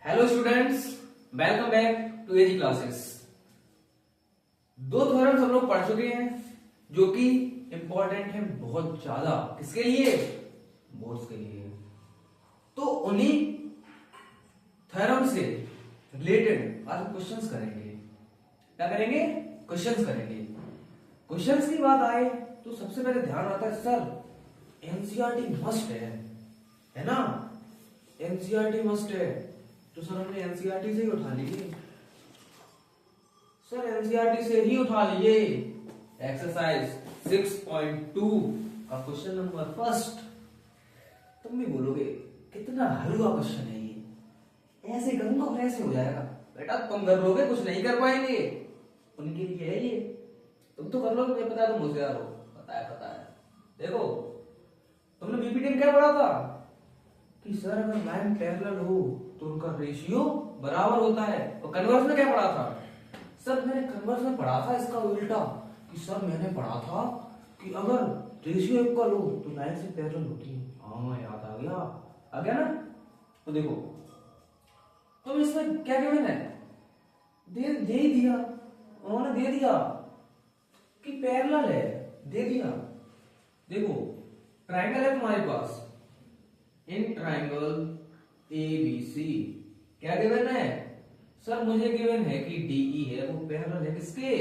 Hello students, welcome back to AG classes. दो theorems हम लोग पढ़ चुके हैं जो कि इंपॉर्टेंट है बहुत ज्यादा। किसके लिए? बोर्ड्स के लिए। तो उन्हीं थ्योरम से रिलेटेड आज क्वेश्चंस करेंगे। क्या करेंगे? क्वेश्चंस करेंगे। क्वेश्चंस की बात आए तो सबसे पहले ध्यान आता है सर एनसीईआरटी मस्ट है ना? एनसीईआरटी मस्ट है तो सर हमने एनसीईआरटी से ही उठा लिए। सर एनसीईआरटी से ही उठा लिए। एक्सरसाइज 6.2 का क्वेश्चन नंबर फर्स्ट। तुम भी बोलोगे कितना हलवा क्वेश्चन है ये, ऐसे करूंगा और ऐसे हो जाएगा। बेटा तुम कर लोगे, कुछ नहीं कर पाएंगे। उनके लिए है ये, तुम तो कर लोगे। मुझे पता है तुम होशियार हो, पता है। देखो तुमने बीपीटी में क्या पढ़ा था कि सर अगर लाइन पैरेलल हो तो उनका रेशियो बराबर होता है। और कन्वर्स में क्या पढ़ा था? सर मैंने कन्वर्स में पढ़ा था इसका उल्टा कि सर मैंने पढ़ा था कि अगर रेशियो इक्वल हो तो लाइन से पैरेलल होती है। हाँ याद आ गया ना? तो देखो तो इसमें क्या गिवन है? दे ही दिया, उन्होंने दे दिया कि पैरेलल है, दे दिया। देखो ट्राइंगल है तुम्हारे पास, इन ट्राइंगल ABC क्या गिवन है? सर मुझे गिवन है कि DE है वो पैरेलल है किसके?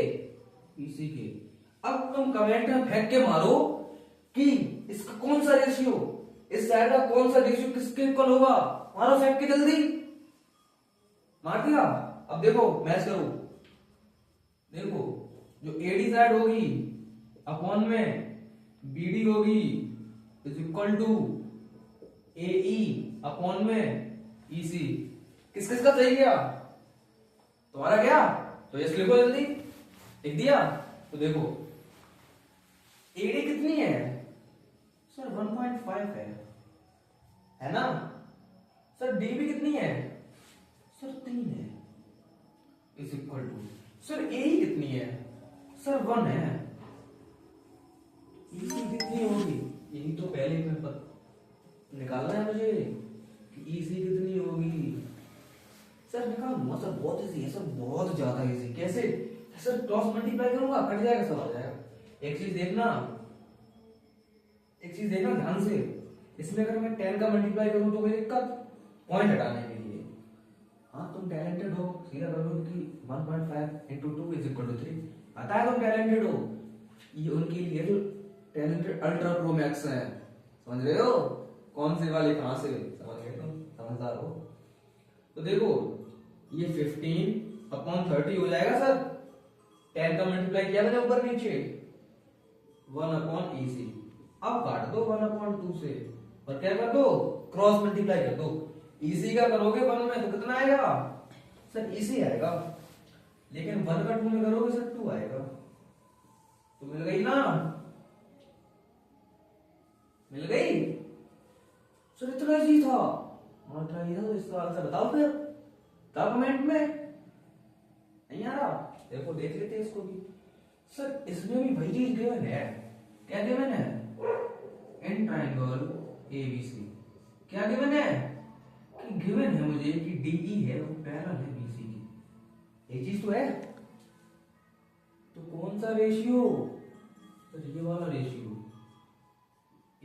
BC के। अब तुम कमेंट में फेंक के मारो कि इसका कौन सा रेशियो, इस साइड का कौन सा रेशियो किसके इक्वल होगा। मारो फेंक के जल्दी। मार दिया। अब देखो मैच करो। देखो जो AD साइड होगी अपॉन में BD होगी is equal to AE upon में EC। किस किस का सही गया? तुम्हारा गया तो यस लिखो जल्दी। लिख दिया। तो देखो AD कितनी है? सर 1.5 है ना? सर DB कितनी है? सर 3 है is equal to. Sir AE कितनी है? सर 1 है। EC कितनी होगी? यही तो पहले में निकालना है मुझे कि EC कितनी होगी। सर निकालूंगा सर, बहुत इजी है सर, बहुत ज्यादा इजी। कैसे? सर क्रॉस मल्टीप्लाई करूंगा कट जाएगा, सब आ जाएगा। एक चीज देखना ध्यान से। इसमें अगर मैं 10 का मल्टीप्लाई करूं तो कोई दिक्कत? पॉइंट हटाने के लिए। हाँ तुम टैलेंटेड हो, सीधा कर लो कि 1.5 into 2 is equal to 3। पता है तुम टैलेंटेड हो। ये उनके लिए जो टैलेंटेड अल्ट्रा प्रो मैक्स है, समझ रहे हो? कौन से वाले कहां से समझ गए तुम, समझदार हो। तो देखो ये 15 अपॉन 30 हो जाएगा सर। 10 का मल्टीप्लाई किया मैंने ऊपर नीचे, 1 अपॉन EC। अब काट दो 1 अपॉन 2 से और क्या कर दो? क्रॉस मल्टीप्लाई कर दो। EC का करोगे 1 में तो कितना आएगा? सर EC आएगा। लेकिन 1 का 2 में करोगे सर 2 आएगा। तो मिल गई ना? मिल गई? सर इतना इजी था। तो इसका आंसर बताओ फिर, बताओ कमेंट में। नहीं आ रहा? देखो देख लेते हैं इसको भी। सर इसमें भी वही चीज गिवन है। क्या गिवन है? इन ट्राइंगल ABC क्या गिवन है? कि गिवन है मुझे कि DE है वो पैरेलल है BC की। ये चीज तो है। तो कौन सा रेशियो? सर ये वाला रेशियो,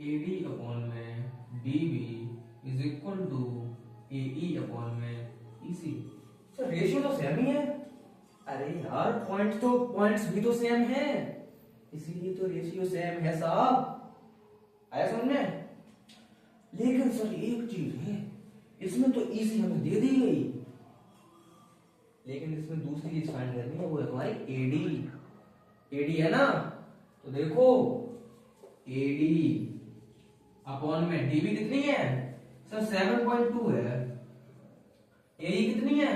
AD अपॉन में DB is equal to AE upon में EC। सर रेशियो तो सेम ही है। अरे यार पॉइंट्स भी तो सेम है, इसीलिए तो रेशियो सेम है साहब। आया समझ में? लेकिन सर एक चीज है, इसमें तो EC हमें दे दी गई, लेकिन इसमें दूसरी चीज फाइंड करनी है, वो है हमारी AD है ना? तो देखो AD अपॉन में DB कितनी है? सर 7.2 है। AE कितनी है?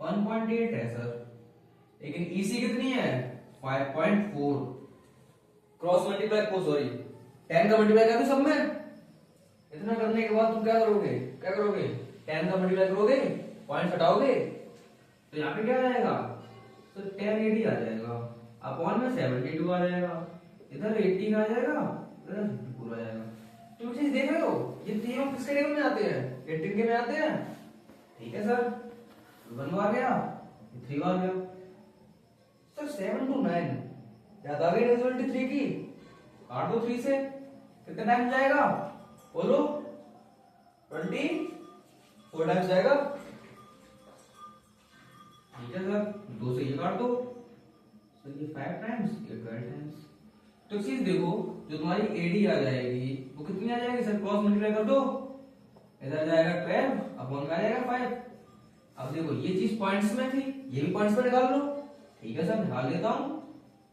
1.8 है सर। लेकिन EC कितनी है? 5.4। क्रॉस मल्टीप्लाई को सॉरी 10 का मल्टीप्लाई कर दो सब में। इतना करने के बाद तुम क्या करोगे? 10 का मल्टीप्लाई करोगे, पॉइंट हटाओगे तो यहाँ पे क्या आ जाएगा? तो 1080 आ जाएगा। अपॉन में 72 आ जाएगा। इधर 18 आ जाएगा, इधर 54 आ जाएगा। तुम चीज देख रहे हो? ये तीनों किसके टेबल में आते हैं? 18 के में आते हैं। ठीक है सर, 1 बार गया, 3 बार गया सर। 7 to 9 याद आ गई रेजल्ट 3 की, काट दो 3 से, कितना टाइम जाएगा बोलो? 24 टाइम्स जाएगा। ठीक है सर, 2 से ये काट दो सर, ये 5 टाइम्स, ये 12 टाइम्स। तो चीज देखो, जो तुम्हारी एडी आ जाएगी वो कितनी आ जाएगी सर? क्रॉस मल्टीप्लाई कर दो, इधर जाएगा 12 अपॉन में आ जाएगा 5। अब देखो ये चीज पॉइंट्स में थी, ये भी पॉइंट्स में निकाल लो। ठीक है सर, निकाल लेता हूं।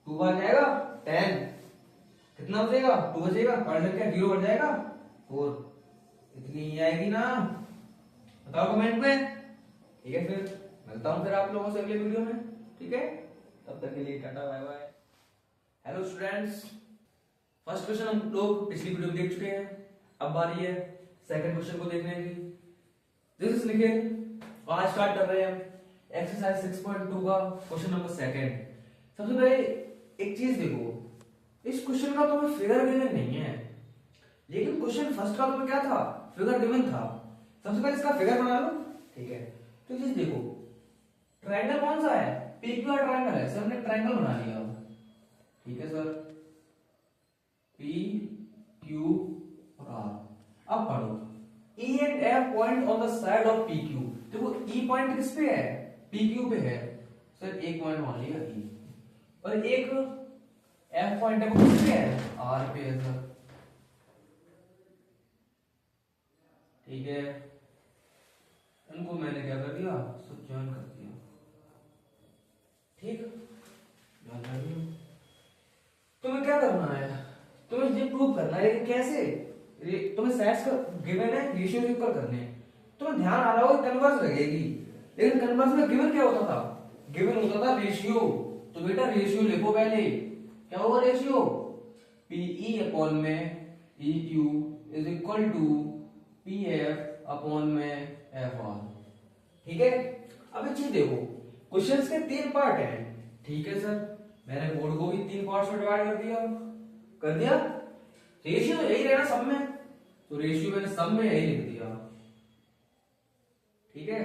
2 बार जाएगा 10, कितना बचेगा? 2 बचेगा, काट लेके 0 बच जाएगा 4। इतनी ही आएगी ना, बताओ कमेंट में। ठीक है, फिर मिलता हूं फिर आप लोगों से अगले वीडियो में। ठीक है, तब तक के लिए tata bye bye. Hello students, first question हम लोग पिछली वीडियो में देख चुके हैं। अब बारी है सेकंड क्वेश्चन को देखने की। दिस इज निखिल, आज स्टार्ट कर रहे हैं हम एक्सरसाइज 6.2 का क्वेश्चन नंबर सेकंड। सबसे पहले एक चीज देखो, इस क्वेश्चन का तुम्हें फिगर गिवन नहीं है, लेकिन क्वेश्चन फर्स्ट का तुम्हें क्या था? फिगर गिवन था। सबसे पहले इसका फिगर बना लो। ठीक है, तो चीज देखो, ट्रायंगल कौन सा है? पीक्यूआर ट्रायंगल है सर, हमने ट्रायंगल बना लिया। ठीक है सर, पी क्यू और आर। अब पढ़ो, E and F point on the side of P Q. देखो ई पॉइंट किस पे है? पी क्यू पे है सर, एक पॉइंट मान लिया ई, और एक एफ पॉइंट है वो किस पे है? आर पे है सर। ठीक है, उनको मैंने क्या कर दिया? सब ज्वाइन कर दिया। ठीक, तुम्हें क्या करना है? तुम्हें ये प्रूव करना है, लेकिन कैसे? तुम्हें सेट्स का गिवन है, रेशियो के ऊपर करने हैं। तुम्हें ध्यान आ रहा होगा कन्वर्स लगेगी, लेकिन कन्वर्स में गिवन क्या होता था? गिवन होता था रेशियो। तो बेटा रेशियो लिखो पहले। क्या होगा रेशियो? पीई अपॉन में E Q is equal to P F upon में एफ आर। ठीक है, अब एक चीज देखो, क्वेश्चंस के 3 पार्ट हैं। ठीक है सर, मैंने बोर्ड को भी 3 पार्ट्स में डिवाइड कर दिया। रेशियो तो यही रहना सब में, तो रेशियो मैंने सब में यही लिख दिया। ठीक है,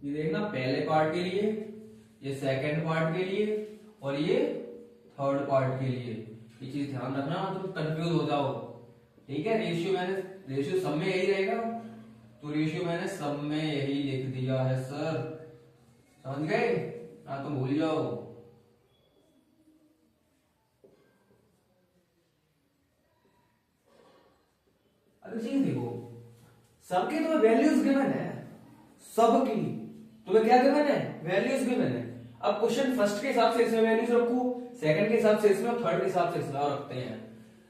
ये देखना, पहले पार्ट के लिए, ये सेकंड पार्ट के लिए, और ये थर्ड पार्ट के लिए। ये चीज ध्यान रखना, तुम कंफ्यूज हो जाओ। ठीक है, रेशियो सब में यही रहेगा, तो रेशियो मैंने सब में यही लिख दिया है सर। समझ गए ना? तुम भूल जाओ। अब चीज देखो, सबकी तुम्हें वैल्यूज गिवन है, सबकी तुम्हें क्या गिवन है? वैल्यूज गिवन है। अब क्वेश्चन फर्स्ट के हिसाब से इसमें वैल्यूज रखो, सेकंड के हिसाब से इसमें, और थर्ड के हिसाब से इसमें और रखते हैं।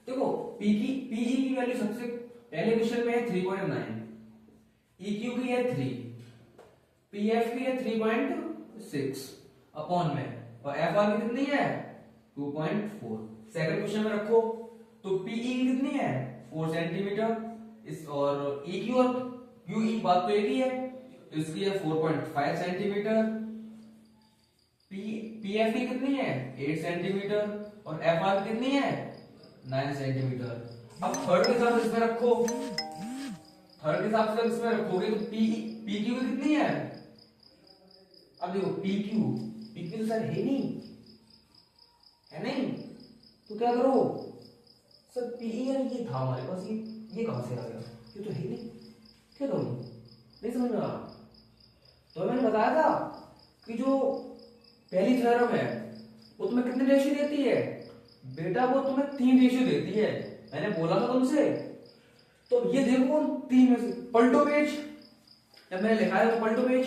देखो पीई की वैल्यू सबसे पहले क्वेश्चन में है 3.9, EQ की है 3, PF की है 3.6 अपॉन में, और FR की कितनी है? 2.4। सेकंड क्वेश्चन में रखो, तो PE की कितनी है? 4 सेंटीमीटर, इस और EQ और QE बात तो एक ही है, तो इसकी है 4.5 सेंटीमीटर। PF की कितनी है? 8 सेंटीमीटर, और FR की कितनी है? 9 सेंटीमीटर। अब थर्ड के हिसाब से इसमें रखो, थर्ड के हिसाब से इसमें रखोगे तो PQ की कितनी है? अब देखो PQ तो सर है नहीं, है नहीं, तो क्या करो सर? PE ये था हमारे पास, ये कहां से आ गया? ये तो है नहीं, क्या करूं? नहीं समझ में आ रहा। तो मैंने बताया था कि जो पहली थ्योरम है वो तुम्हें कितने रेशियो देती है? बेटा वो तुम्हें 3 रेशियो देती है, मैंने बोला था तुमसे। तो ये देखो 3 में से पलटो पेज, जब मैंने लिखा है तो पलटो पेज,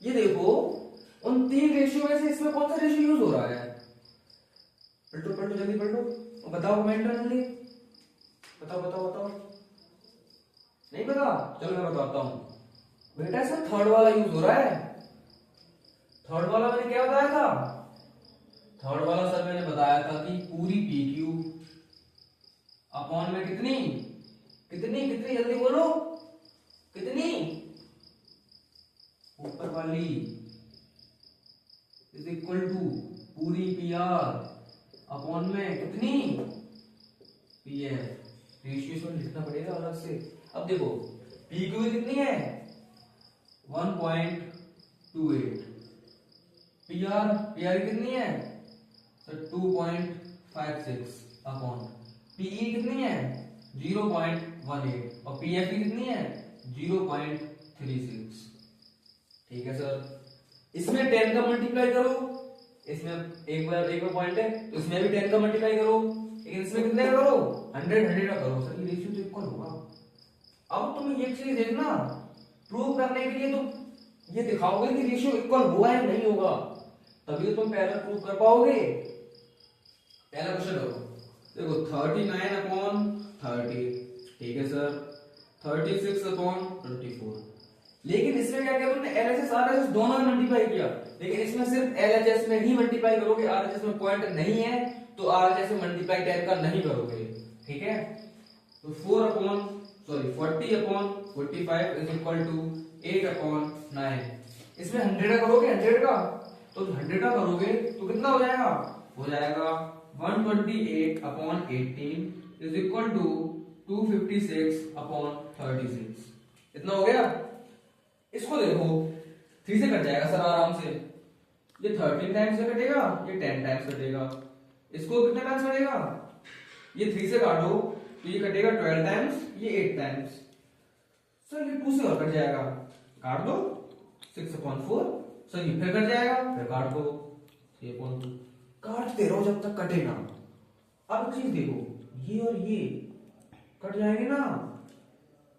ये देखो उन 3 रेशियो में से इसमें कौन सा रेशियो यूज हो रहा है? पलटो पलटो जल्दी पलटो, बताओ कमेंट में जल्दी, बताओ बताओ बताओ। नहीं पता? चलो मैं बताता हूं। बेटा इसमें थर्ड वाला यूज हो रहा है। थर्ड वाला मैंने क्या बताया था? थर्ड वाला सर मैंने बताया था कि पूरी PQ अपॉन में कितनी कितनी कितनी, जल्दी बोलो, कितनी? ऊपर वाली इज इक्वल टू पूरी PR अपॉन में कितनी? PF। रेशियो लिखना पड़ेगा अलग से। अब देखो पी क्यू कितनी है 1.28, पी आर कितनी है सर 2.56 अपॉन पीई कितनी है 0.18 और पीएफ की कितनी है 0.36। ठीक है सर, इसमें 10 का मल्टीप्लाई करो, इसमें एक बार पॉइंट है तो इसमें भी 10 का मल्टीप्लाई करो, लेकिन इसमें कितने का करो 100 का करो। सर ये रेशियो तो इक्वल होगा। अब तुम ये चीज देखना, प्रूव करने के लिए तुम ये दिखाओगे कि रेशियो इक्वल हुआ है नहीं होगा, तभी तो तुम पैरेलल प्रूव कर पाओगे। पहला क्वेश्चन करो, देखो 39 अपॉन 30, ठीक है सर 36 अपॉन 24, लेकिन इसमें क्या किया तुमने एलएचएस आरएचएस दोनों में मल्टीप्लाई किया, लेकिन इसमें सिर्फ एलएचएस में ही मल्टीप्लाई करोगे, आरएचएस में पॉइंट नहीं है तो आरएचएस में मल्टीप्लाई 10 का नहीं करोगे। ठीक है, तो 40 upon 45 is equal to 8 upon 9। इसमें 100 का करोगे 100 का, तो 100 का करोगे तो कितना हो जाएगा 128 upon 18 is equal to 256 upon 36। इतना हो गया। इसको देखो 3 से कट जाएगा सर आराम से, ये 13 टाइम्स से कटेगा, ये 10 टाइम्स कटेगा। इसको कितने टाइम्स कटेगा, ये 3 से काटो तो ये कटेगा 12 टाइम्स, ये 8 टाइम्स। सर ये 2 से और कट जाएगा, काट दो 6 अपॉन 4। सर ये फिर कट जाएगा, फिर काट दो 3 अपॉन 2, काटते रहो जब तक कटे ना। अब एक चीज देखो, ये और ये कट जाएंगे ना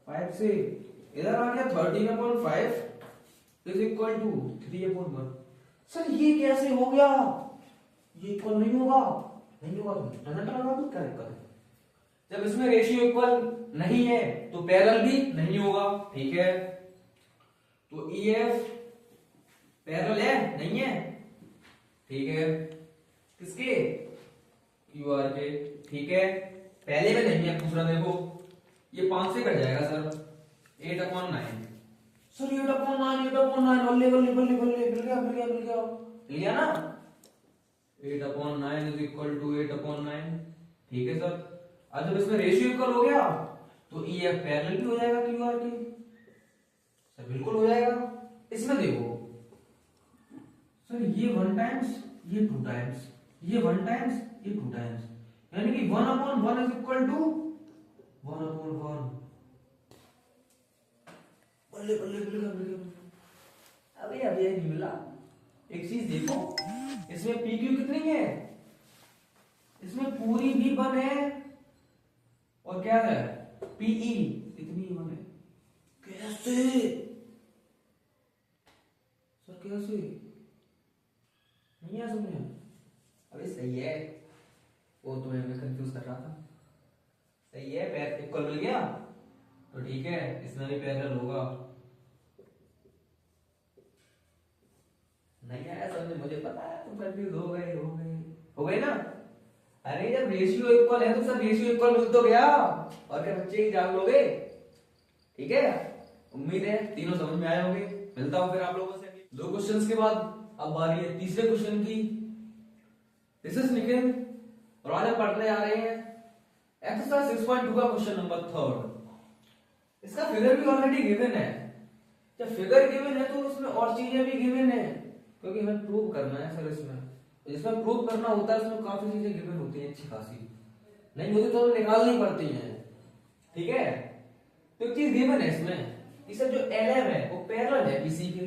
5 से, इधर आ गया 13 upon 5 is equal to 3 upon 1। Sir ये कैसे हो गया, ये इक्वल नहीं होगा, नहीं होगा तो नजर लगा दो क्या दिक्कत है। जब इसमें रेशियो इक्वल नहीं है तो पैरेलल भी नहीं होगा। ठीक है, तो ईएफ पैरेलल है नहीं है, ठीक है किसके क्यूआर के। ठीक है, पहले में नहीं है, दूसरा देखो ये 5 से कट जाएगा सर 8 अपॉन 9। सर 8 अपॉन 9 बल्ले बल्ले बल्ले बल्ले मिल गया ना। 8 upon 9 is equal to 8 upon 9। ठीक है सर, अब जब इसमें रेशियो इक्वल हो गया तो ईएफ पैरेलल भी हो जाएगा क्यूआर के। सर बिल्कुल हो जाएगा। इसमें देखो सर ये 1 टाइम्स, ये 2 टाइम्स, ये 1 टाइम्स, ये 2 टाइम्स, यानी कि 1 upon 1 is equal to 1 upon 1। बल्ले बल्ले बल्ले, अभी अभी नहीं मिला। एक चीज देखो, इसमें पी क्यू कितनी है, इसमें पूरी भी 1 है और क्या है पीई इतनी 1 है। कैसे सर, कैसे नहीं है समझ। अभी सही है, वो तुम्हें मैं कंफ्यूज कर रहा था। सही है, पैर इक्वल मिल गया तो ठीक है, इसमें भी पैरेलल होगा। नहीं आया समझ, मुझे पता है तुम कंफ्यूज हो गए ना। अरे जब रेशियो इक्वल है तो सब रेशियो इक्वल मिल तो गया, और क्या बच्चे ही जान लोगे। ठीक है, उम्मीद है तीनों समझ में आए होंगे। मिलता हूं फिर आप लोगों से 2 क्वेश्चंस के बाद। अब बारी है तीसरे क्वेश्चन की। दिस इज निखिल और आज हम पढ़ने जा रहे हैं एक्सरसाइज 6.2 का क्वेश्चन नंबर 3। इसका फिगर भी ऑलरेडी गिवन है। जब फिगर गिवन है तो उसमें और चीजें भी गिवन है, क्योंकि हमें प्रूव करना है सर। इसमें प्रूव करना होता है, इसमें काफी चीजें गिवन होती हैं अच्छी खासी, नहीं होती तो निकालनी पड़ती हैं। ठीक है, तो एक चीज गिवन है इसमें कि सर जो LM है वो पैरेलल है BC के।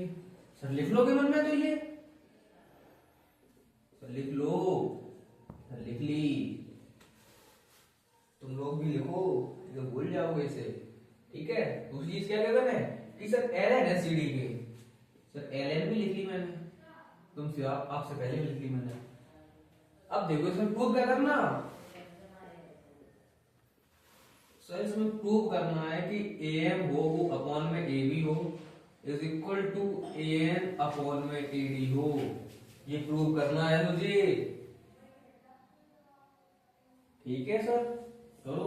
सर लिख लो गिवन में, तो ये सर लिख लो, सर लिख ली, तुम लोग भी लिखो, तो भूल जाओगे इसे। ठीक है, दूसरी चीज क्या गिवन है कि सर LN है CD के। सर LN भी लिख ली मैंने, तुमसे आपसे पहले लिख ली मैंने। अब देखो इसमें प्रूव क्या करना। सर इसमें प्रूव करना है कि AM हो अपॉन में AB हो is equal to AN upon में AD हो। ये प्रूव करना है मुझे। ठीक है सर, करो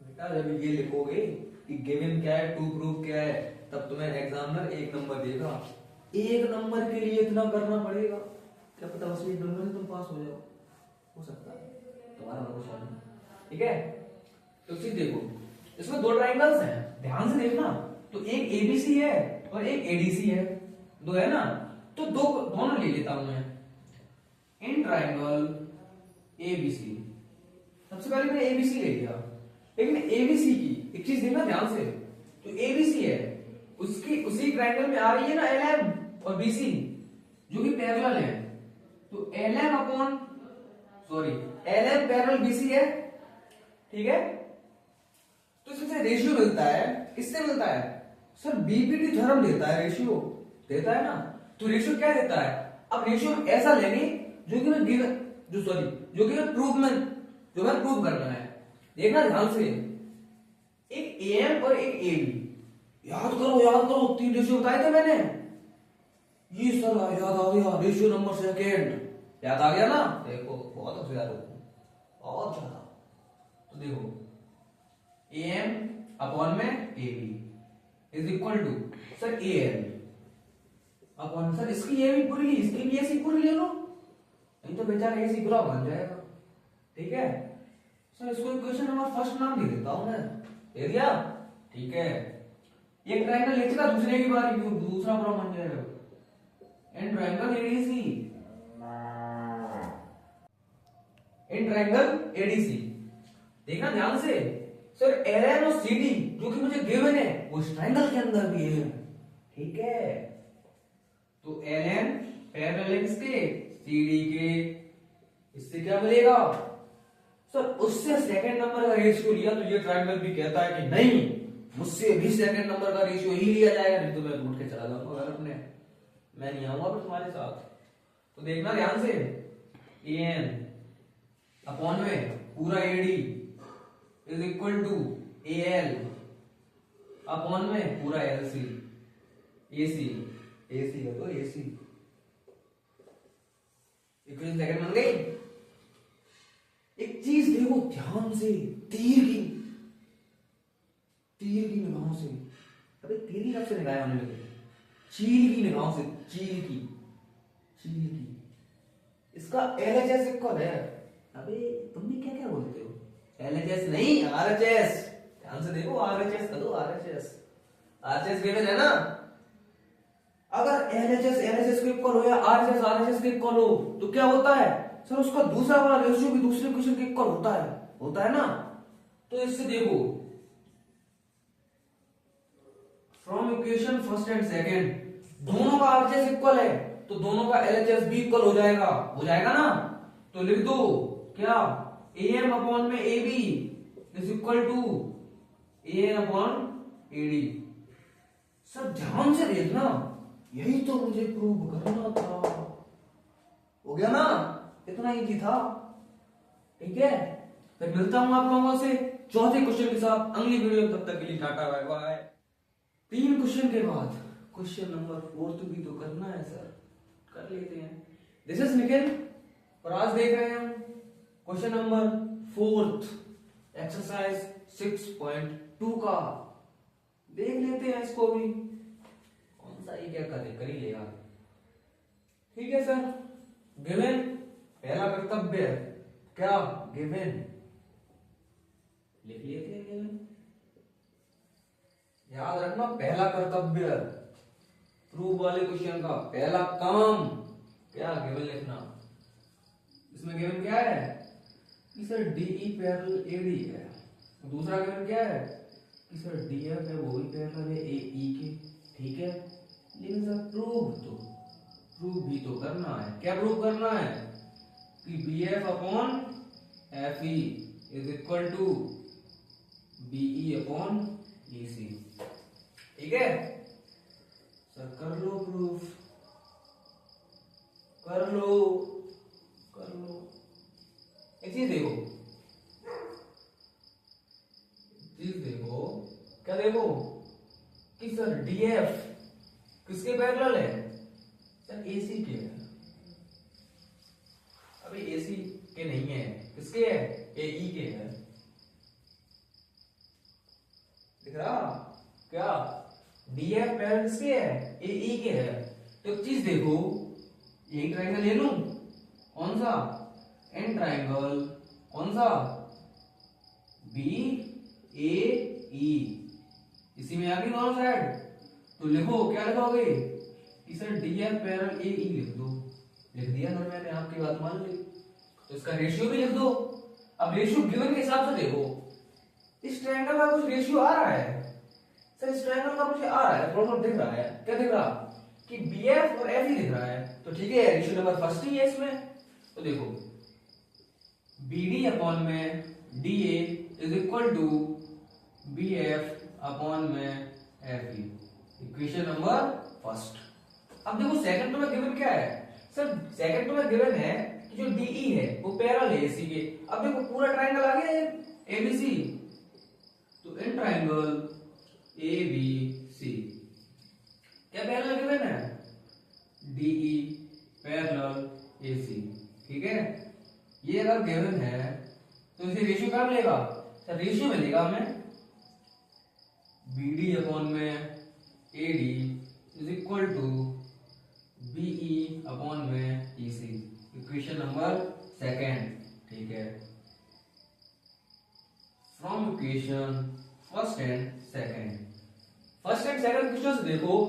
बेटा। जब ये लिखोगे कि गिवन क्या है, टू प्रूव क्या है, तब तुम्हें एग्जामिनर 1 नंबर देगा। 1 नंबर के लिए इतना करना पड़ेगा, क्या पता बस 1 नंबर से तुम पास हो जाओ, हो सकता है तुम्हारा क्वेश्चन। ठीक है, तो चीज देखो, इसमें दो ट्राइंगल्स हैं, ध्यान से देखना। तो एक एबीसी है और एक एडीसी है, दो है ना। तो दो दोनों ले लेता हूं मैं। इन ट्राइंगल एबीसी, सबसे पहले मैंने एबीसी ले लिया, लेकिन एबीसी की एक चीज देखना ध्यान से। जो एबीसी है उसकी उसी ट्राइंगल में आ रही है ना एलएम और बीसी, जो कि पैरेलल है। तो LM upon LM parallel BC है, ठीक है। तो इससे रेशियो मिलता है, किससे मिलता है सर? बीपीटी थ्योरम देता है, रेशियो देता है ना। तो रेशियो क्या देता है? अब रेशियो ऐसा लेंगे जो कि मैं गिवन जो कि मैं प्रूव करना है। देखना ध्यान से, एक एएम और एक एबी, याद करो, तीन रेशियो बताए थे मैंने। ये सर याद आ गया, रेशियो नंबर सेकंड याद आ गया ना। देखो बहुत होशियार हो, बहुत ज्यादा। तो देखो एएम अपॉन में AB is equal to sir AL upon sir इसकी ये भी पूरी ली, इसकी भी ऐसी पूरी ले लो, नहीं तो बेचारा ऐसी बुरा बन जाएगा, ठीक है। सर इसको इक्वेशन नंबर फर्स्ट नाम दे देता हूं मैं, दे दिया, ठीक है। एक ट्रायंगल लिखेगा, दूसरे की बारी दूसरा पूरा बन जाएगा। And triangle ADC, in triangle ADC देखना ध्यान से। सर एलएन और सीडी जो कि मुझे गिवन है वो इस ट्रायंगल के अंदर भी है, ठीक है। तो एलएन पैरेलल किसके? सीडी के। इससे क्या मिलेगा सर? उससे सेकंड नंबर का रेशियो लिया, तो ये ट्रायंगल भी कहता है कि नहीं, मुझसे भी सेकंड नंबर का रेशियो ही लिया जाएगा, नहीं तो मैं उठ के चला जाऊंगा घर अपने, मैं नहीं आऊंगा फिर तुम्हारे साथ। तो देखना ध्यान से, एन अपॉन में पूरा AD is equal to L upon में पूरा एलसी, एसी है तो एसी। इक्वेशन सेकंड बन गई। एक चीज देखो ध्यान से, तीर की निगाहों से, अबे तीर की कब से निगाहें होने लगे? चील की निगाहों से, चील की। इसका एलएचएस इक्वल है, अबे तुम भी क्या क्या बोलते हो? एलएचएस नहीं, आरएचएस। ध्यान से देखो, आरएचएस का दो, आरएचएस गिवन है ना। अगर एलएचएस के इक्वल हो या आरएचएस के इक्वल हो तो क्या होता है सर? उसका दूसरा वाला रेशियो भी दूसरे इक्वेशन के इक्वल होता है ना। तो इससे देखो, from equation first and second दोनों का आरएचएस इक्वल है, तो दोनों का एलएचएस भी इक्वल हो जाएगा ना। तो लिख दो क्या? एएम अपॉन में AB is equal to AN upon AD. सब ध्यान से देखना, यही तो मुझे प्रूव करना था। हो गया ना, इतना इजी था, ठीक है। फिर मिलता हूं आप लोगों से चौथे क्वेश्चन के साथ अगली वीडियो। तब तक के लिए टाटा बाय बाय। 3 क्वेश्चन के बाद क्वेश्चन नंबर 4 भी तो करना है सर, कर लेते हैं। दिस इज निखिल और आज देख रहे हैं हम क्वेश्चन नंबर 4 एक्सरसाइज 6.2 का। देख लेते हैं इसको भी, कौन सा ये क्या कर ही लेगा, ठीक है सर। गिवन पहला कर्तव्य क्या? गिवन लिख लेते हैं। गिवन याद रखना, पहला कर्तव्य प्रूफ वाले क्वेश्चन का पहला काम क्या? गिवन लिखना। इसमें गिवन क्या है कि सर डीई पैरेलल एडी है। दूसरा गिवन क्या है कि सर डीएफ है वो भी पैरेलल है एई के, ठीक है। लेकिन सर प्रूफ भी तो करना है। क्या प्रूफ करना है? कि BF upon FE is equal to BE upon EC, ठीक है सर। कर लो प्रूफ, कर लो। एक चीज देखो, क्या देखो कि सर डीएफ किसके पैरेलल है? सर एसी के है। अभी एसी के नहीं है, किसके है? एई के है। दिख रहा क्या? डीएफ पैरेलल किसके है? एई के है। तो एक चीज देखो, एक ट्रायंगल ले लूं, कौन सा? एन ट्रायंगल, कौन सा? बी दोनों साइड, तो लिखो क्या लिखोगे कि sir D F parallel A E लिख दो। लिख दिया सर मैंने, आपकी बात मान ली। तो इसका रेशियो भी लिख दो। अब रेशियो गिवन के हिसाब से देखो, इस ट्रायंगल का कुछ रेशियो आ रहा है सर, इस ट्रायंगल का मुझे आ रहा है, थोड़ा दिख रहा है। क्या दिख रहा कि बी एफ और एफ ही दिख रहा है, तो ठीक है रेशियो नंबर फर्स्ट ही है इसमें। तो देखो बी डी अपॉन में D A is equal to B F upon में F E, equation number first. अब देखो सेकंड में गिवन क्या है सर, सेकंड में गिवन है कि जो डीई है वो पैरेलल है एसी के। अब देखो पूरा ट्रायंगल आ गया एबीसी, तो इन ट्रायंगल एबीसी क्या पैरेलल गिवन है, डीई पैरेलल एसी, ठीक है। ये अगर गिवन है तो इसे रेशियो क्या मिलेगा सर, रेशियो मिलेगा हमें बीडी अपॉन में AD is equal to BE upon में ईसी, इक्वेशन नंबर सेकंड, ठीक है। From equation first and second, first and second question से देखो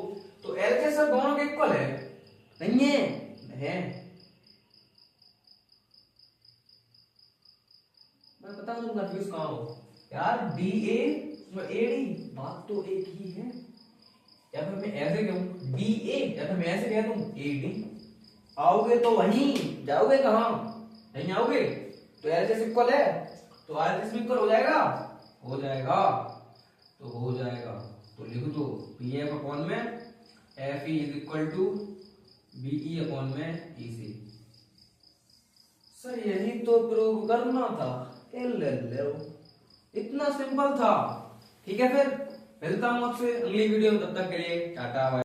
तो एलसीएम सर दोनों के इक्वल है, नहीं है मैं बता दूं कंफ्यूज कहां हो यार, डी ए और एडी बात तो एक ही है। या फिर मैं ऐसे कहूं डी ए, या फिर मैं ऐसे कह दूं एडी, आओगे तो वहीं, जाओगे कहां, नहीं आओगे। तो एलसीएम इक्वल है तो एलसीएम इक्वल हो जाएगा, हो जाएगा, तो हो जाएगा। तो लिख दो पी एफ अपॉन में F E is equal to BE upon में ईसी। सर यही तो प्रूव करना था, ले लो, इतना सिंपल था, ठीक है। फिर मिलता हूं आपसे अगली वीडियो में, तब तक के लिए टाटा बाय।